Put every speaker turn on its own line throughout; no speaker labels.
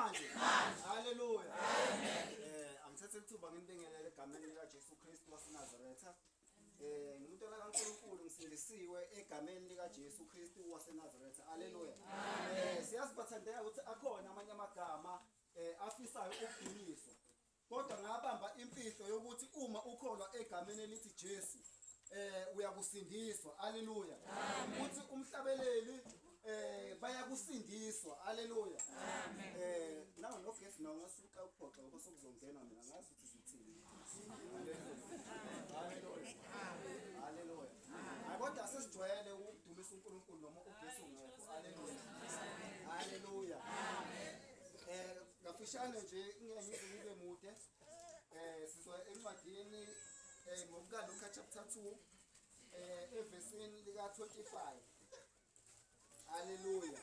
manje. Haleluya. Angithathe ithuba nginibingelele egameni lika Jesu Kristu waseNazaretha. Ngumuntu kaNkulunkulu ngisindisiwe egameni lika Jesu Kristu waseNazaretha. Haleluya. Siyazi bathandeka ukuthi akhona amanye amagama afisayo ukudunyiswa. Kodwa ngabamba imfihlo yokuthi uma ukholwa egameni elithi Jesu uyakusindiswa. Haleluya. Ukuthi umhlabeleli bayakusindiswa. Haleluya. Nawo nogesi nawo ngasuka uphoxa ngoba sokuzongena mina ngazi ukuthi zithini. Haleluya. Haleluya. Kodwa sesijwayele ukudumisa uNkulunkulu noma ugesi ungekho. Haleluya. Haleluya. Ngafishane nje ngiyengizwe mude sizoya encwadini ngokukaLuka chapter 2 evesini lika 25. Haleluya.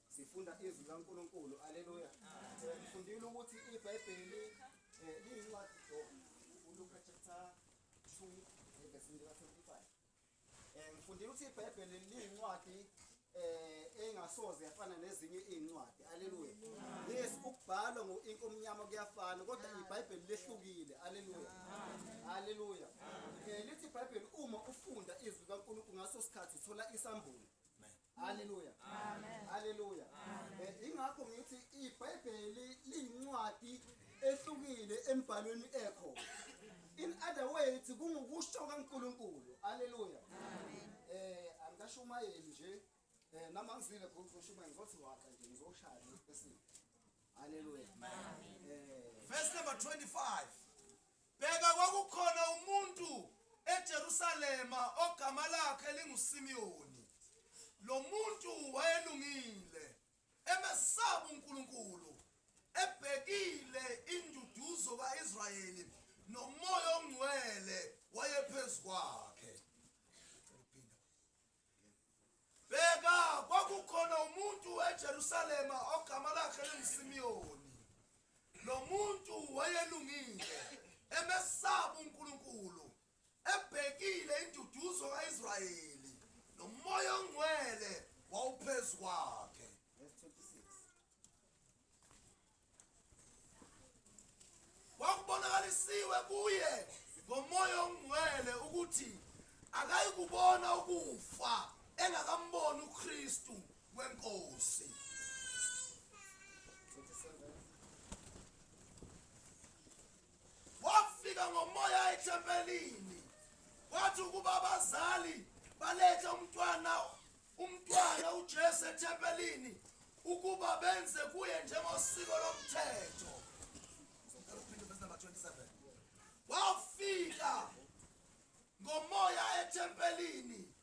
Sifunda izwi laNkulunkulu. Haleluya. Ngifundile ukuthi iBhayibheli liyincwadi uLuka chapter 2 verse 25. Ngifundile ukuthi iBhayibheli liyincwadi engasoze yafana nezinye izincwadi. Haleluya. Yes, ukubhalwa ngoinkomnyama kuyafana kodwa iBhayibheli lehlukile. Haleluya. Haleluya. Lithi iBhayibheli uma ufunda izwi laNkulunkulu ngaso sikhathi uthola isambulo. Haleluya. Amen. Haleluya. Ingakho ngithi iBhayibheli liyincwadi ehlukile embhalweni ekho. In other words kungukusho kaNkulunkulu. Haleluya. Amen. Angashumayeli nje nama ngizile ngizoshumayela ngizothi waqa nje ngizoshaya esini. Haleluya.
Verse number 25. Bheka kwakukhona umuntu eJerusalema ogama lakhe linguSimiyoni. Lo muntu wayelungile, emesaba uNkulunkulu, ebhekile induduzo kaIsrayeli, nomoya ongcwele wayephezu kwakhe. Bheka kwakukhona umuntu eJerusalema ogama lakhe linguSimiyoni. Lo muntu wayelungile, emesaba uNkulunkulu, ebhekile induduzo kaIsrayeli, nomoya ongcwele wawuphezu kwakhe.
Verse 26.
Wakubonakalisiwe kuye ngomoya ongcwele ukuthi akayikubona ukufa engakamboni uKristu wenkosi.
27.
Wafika ngomoya ethempelini wathi ukuba abazali baletha umntwana uJesu ethempelini ukuba benze kuye njengosiko lomthetho. Verse number 27. Wafika ngomoya ethempelini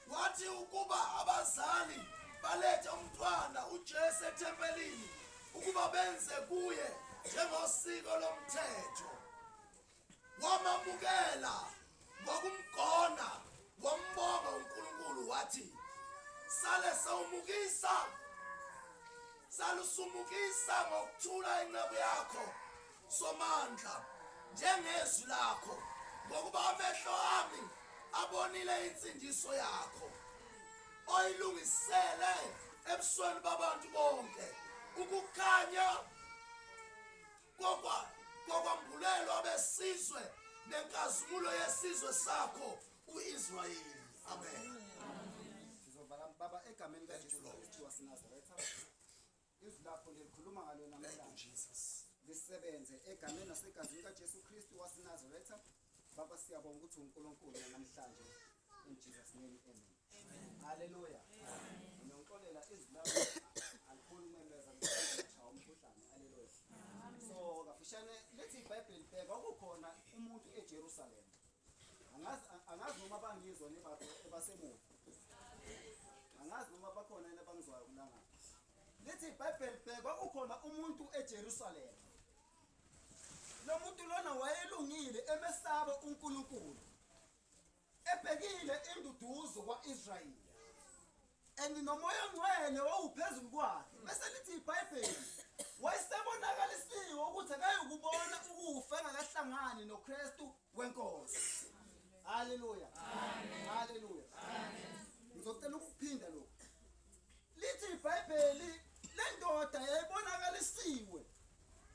wathi ukuba abazali baletha umntwana uJesu ethempelini ukuba benze kuye njengosiko lomthetho. Wamamukela ngokumgona, wambonga uNkulunkulu wathi salusumukisa ngokuthula inceku yakho somandla njengezwi lakho, ngokuba amehlo ami abonile insindiso yakho oyilungisele ebusweni babantu bonke, ukukhanya kokwambulelo abesizwe nenkazimulo yesizwe sakho uIsrayeli. Amen.
Sizovala baba egameni kaJesu Kristu waseNazaretha. ngikhuluma ngalo
Thank you,
namhlanje
Jesus.
lisebenze egameni nasegazini kaJesu Kristu waseNazaretha. Baba siyabonga ukuthi uNkulunkulu namhlanje in Jesus name amen. Hallelujah. Ngiyonxolela izilabo alikhulu memeza ngichawa umkhuhlane. Hallelujah. So kafishane lethi iBhayibheli bheka kukhona umuntu eJerusalem. Angazi noma bangizwa nebapho ebasemuva. Angazi noma bakhona yena bangizwayo kulanga. Lethi iBhayibheli bheka kukhona umuntu eJerusalem. Lo muntu lona wayelungile emesaba uNkulunkulu. Ebhekile induduzo kwaIsrayeli. Nomoya ongcwele wawuphezulu kwakhe. Bese lithi iBhayibheli wayesebonakalisile ukuthi akayukubona ukufa engakahlangani noKristu wenkosi. Hallelujah. Amen. Hallelujah. Amen. Ngizocela ukuphinda lokho. Lithi iBhayibheli le ndoda yayibonakalisiwe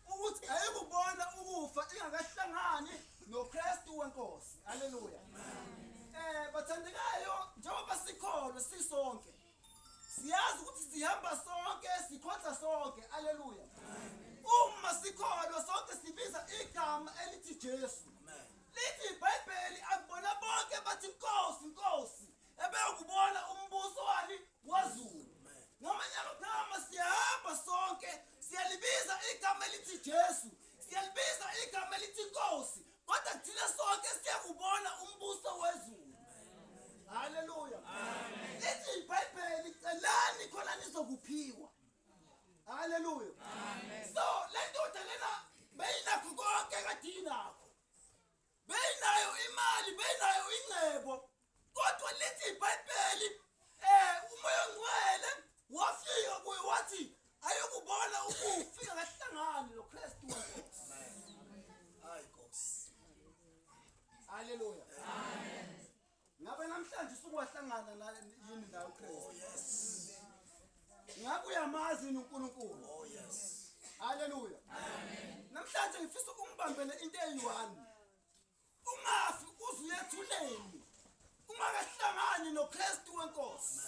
ukuthi ayikubona ukufa ingakahlangani noKristu wenkosi. Hallelujah. Bathandekayo njengoba sikholwe sisonke. Siyazi ukuthi sihamba sonke, sikhonza sonke. Hallelujah. Uma sikholwa sonke sibiza igama elithi Jesu. Lithi iBhayibheli akubona bonke bathi Nkosi, Nkosi. Ebeyokubona umbuso wani wazulu. Ngomanyama siyahamba sonke, siyalibiza igama elithi Jesu. Siyalibiza igama elithi Nkosi. Kodwa kuthina sonke siyakubona umbuso wezulu. Hallelujah. Amen. Lithi iBhayibheli celani khona nizokuphiwa. Hallelujah. Amen. So le ndoda lena beyinakho konke kadinakho. Beyinayo imali, beyinayo ingcebo. Kodwa lithi iBhayibheli umoya ongcwele wafika kuye wathi ayokubona ukufa ngahlangani noKristu wenkosi.
Hayi Nkosi.
Hallelujah. Amen. Ngabe namhlanje usukwahlangana yini nayo uKristu?
Oh yes.
Ngabe uyamazi uNkulunkulu?
Oh yes.
Hallelujah. Amen. Namhlanje ngifisa ukungibambele into eyi-1. Ungafi uzuyethuleni. Ungakahlangani noKristu wenkosi.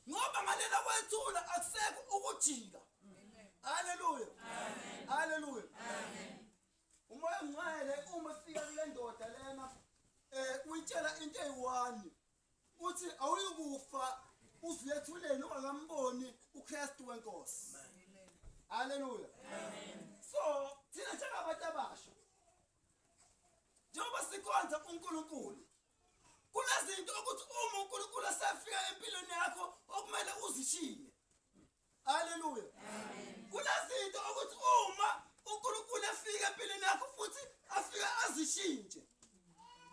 Ngoba ngalela kwethula akusekho ukujika. Hallelujah. Amen. Hallelujah. Amen. Umoya ongcwele uma fika kule ndoda lena uyitshela into eyi-1 uthi awuyikufa uzuyethuleni ungakamboni uKristu wenkosi. Hallelujah. Amen. So thina njengabantu abasha njengoba sikhonza uNkulunkulu kunezinto ukuthi uma uNkulunkulu asefika empilweni yakho okumele uzishiye. Hallelujah. Amen. Kunezinto ukuthi uma uNkulunkulu efika empilweni yakho futhi afika azishintshe.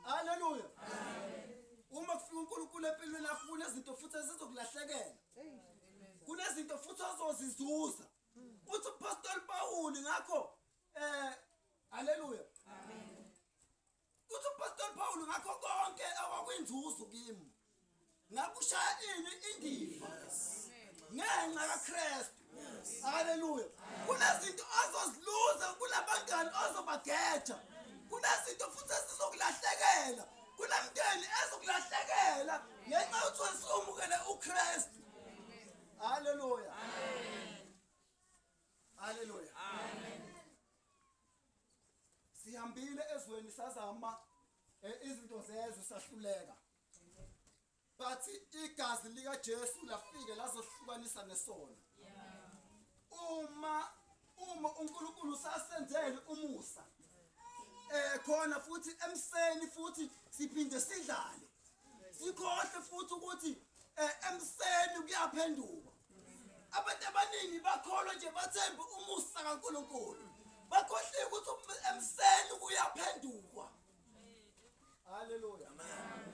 Hallelujah. Amen. Uma kufika uNkulunkulu empilweni yakho kunezinto futhi ezizokulahlekela. Kunezinto futhi ozozizuza. Uthi uPastor Paul ngakho hallelujah. Amen. Uthi uPastor Paul ngakho konke akwakuyinzuzo kimi. Ngakushaya ini indiva. Ngenxa kaKristu. Hallelujah. Kunezinto azoziluza kulabangani ozobageja. Kunezinto futhi ezizokulahlekela. Kunemnteni ezokulahlekela ngenxa yokuthi usumukele uKristu. Hallelujah. Amen. Hallelujah. Amen. Sihambile ezweni sazama izinto zezwe sahluleka. But igazi lika Jesu lafike lazohlukanisa nesono. Uma uNkulunkulu sasenzele umusa khona futhi emseni futhi siphinde sidlale. Sikhohle futhi ukuthi emseni kuyaphenduka. Abantu abaningi bakholwa nje bathemba umusa kaNkulunkulu. Bakhohle ukuthi emseni kuyaphenduka. Hallelujah. Amen.